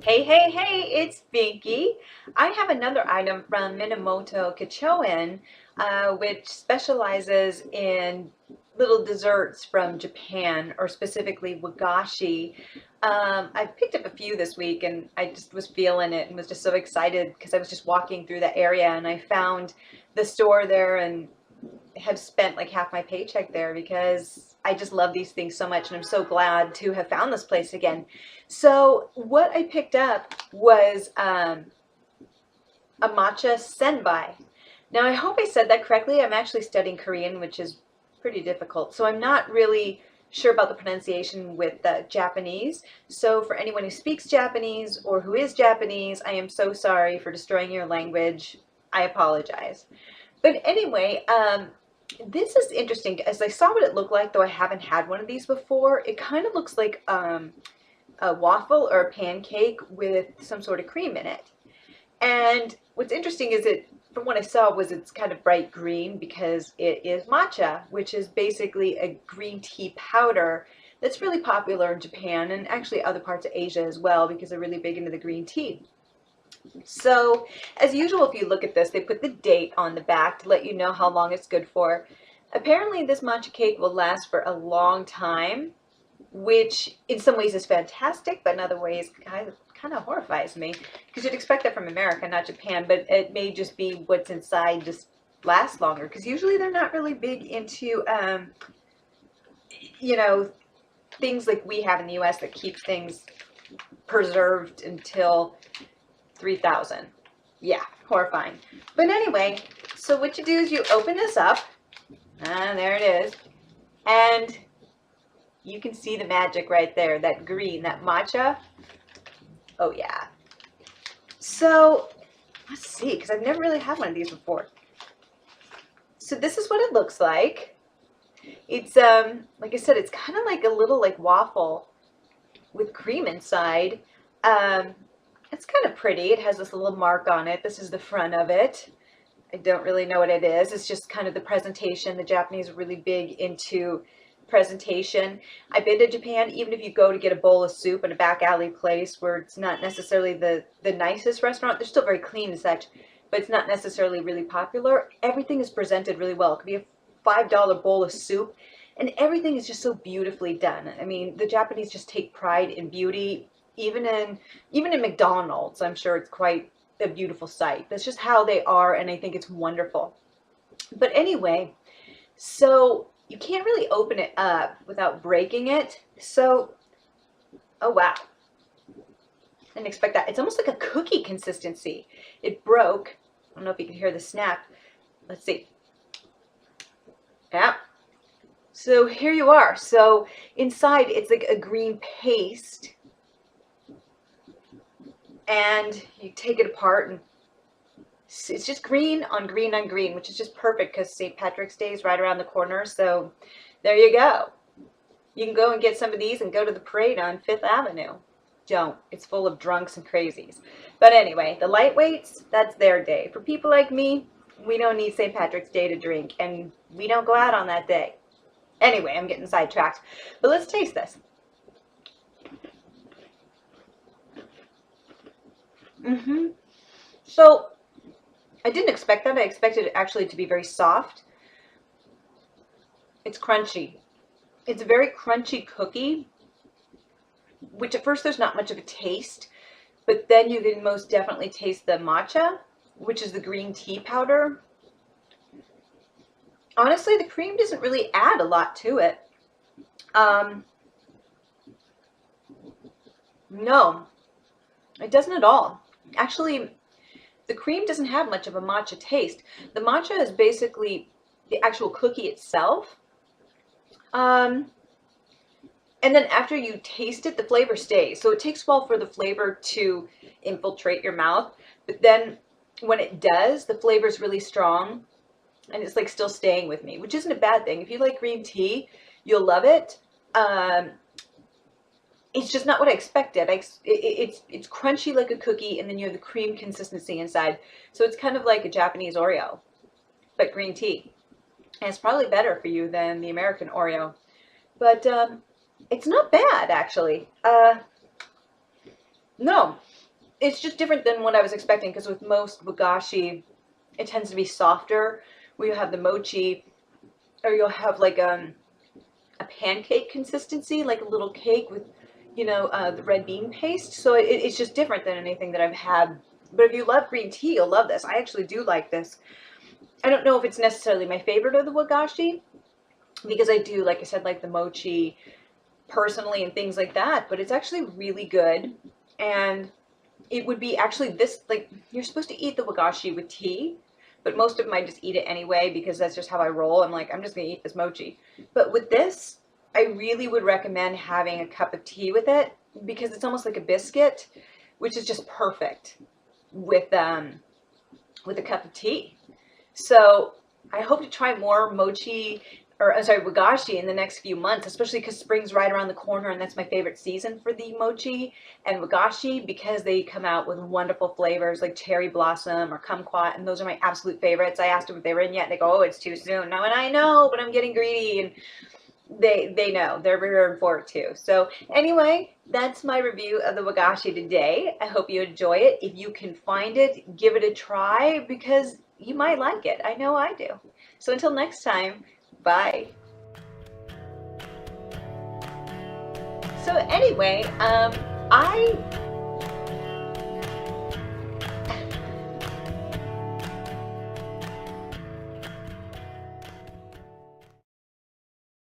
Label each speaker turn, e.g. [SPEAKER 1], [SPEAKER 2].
[SPEAKER 1] Hey, hey, hey, it's Binky. I have another item from Minamoto Kichoen, which specializes in little desserts from Japan, or specifically Wagashi. I picked up a few this week and I just was feeling it and was just so excited because I was just walking through the area and I found the store there and have spent like half my paycheck there because I just love these things so much, and I'm so glad to have found this place again. So what I picked up was a matcha senbei. Now I hope I said that correctly. I'm actually studying Korean, which is pretty difficult, so I'm not really sure about the pronunciation with Japanese. So for anyone who speaks Japanese or who is Japanese, I am so sorry for destroying your language. I apologize. But anyway, this is interesting. As I saw what it looked like, though I haven't had one of these before, it kind of looks like a waffle or a pancake with some sort of cream in it. And what's interesting is from what I saw, was it's kind of bright green because it is matcha, which is basically a green tea powder that's really popular in Japan and actually other parts of Asia as well because they're really big into the green tea. So, as usual, if you look at this, they put the date on the back to let you know how long it's good for. Apparently, this matcha cake will last for a long time, which in some ways is fantastic, but in other ways kind of horrifies me because you'd expect that from America, not Japan. But it may just be what's inside just lasts longer because usually they're not really big into you know things like we have in the U.S. that keep things preserved until 3,000. Yeah, horrifying. But anyway, so what you do is you open this up, and there it is, and you can see the magic right there, that green, that matcha. Oh yeah. So let's see, because I've never really had one of these before. So this is what it looks like. It's like I said, it's kind of like a little like waffle with cream inside. Um, it's kind of pretty. It has this little mark on it. This is the front of it. I don't really know what it is. It's just kind of the presentation. The Japanese are really big into presentation. I've been to Japan. Even if you go to get a bowl of soup in a back alley place where it's not necessarily the nicest restaurant, they're still very clean and such, but it's not necessarily really popular. Everything is presented really well. It could be a $5 bowl of soup, and everything is just so beautifully done. I mean, the Japanese just take pride in beauty, even in McDonald's. I'm sure it's quite a beautiful sight. That's just how they are, and I think it's wonderful. But anyway, so you can't really open it up without breaking it. So, oh wow, didn't expect that. It's almost like a cookie consistency. It broke. I don't know if you can hear the snap. Let's see. Yeah. So here you are. So inside it's like a green paste, and you take it apart and it's just green on green on green, which is just perfect because St. Patrick's Day is right around the corner. So there you go. You can go and get some of these and go to the parade on Fifth Avenue. Don't. It's full of drunks and crazies. But anyway, the lightweights, that's their day. For people like me, we don't need St. Patrick's Day to drink, and we don't go out on that day. Anyway, I'm getting sidetracked. But let's taste this. So I didn't expect that. I expected it actually to be very soft. It's crunchy. It's a very crunchy cookie, which at first there's not much of a taste, but then you can most definitely taste the matcha, which is the green tea powder. Honestly, the cream doesn't really add a lot to it. Um, no, it doesn't at all. Actually, the cream doesn't have much of a matcha taste. The matcha is basically the actual cookie itself. Um, and then after you taste it, the flavor stays. So it takes a while for the flavor to infiltrate your mouth. But then when it does, the flavor is really strong and it's like still staying with me, which isn't a bad thing. If you like green tea, you'll love it. Um, it's just not what I expected. It's crunchy like a cookie, and then you have the cream consistency inside. So it's kind of like a Japanese Oreo, but green tea. And it's probably better for you than the American Oreo. But it's not bad, actually. No, it's just different than what I was expecting because with most wagashi, it tends to be softer. Where you have the mochi, or you'll have like a pancake consistency, like a little cake with, the red bean paste. So it's just different than anything that I've had. But if you love green tea, you'll love this. I actually do like this. I don't know if it's necessarily my favorite of the wagashi because I do, like I said, like the mochi personally and things like that. But it's actually really good, and it would be actually this, like, you're supposed to eat the wagashi with tea, but most of them I just eat it anyway because that's just how I roll. I'm like, I'm just gonna eat this mochi. But with this, I really would recommend having a cup of tea with it because it's almost like a biscuit, which is just perfect with a cup of tea. So I hope to try more mochi, or I'm sorry, wagashi in the next few months, especially because spring's right around the corner and that's my favorite season for the mochi and wagashi because they come out with wonderful flavors like cherry blossom or kumquat, and those are my absolute favorites. I asked them if they were in yet, and they go, "Oh, it's too soon." No, and I know, but I'm getting greedy, and they know they're prepared for it too. So anyway, that's my review of the wagashi today. I hope you enjoy it. If you can find it, give it a try because you might like it. I know I do. So until next time, bye. So anyway, I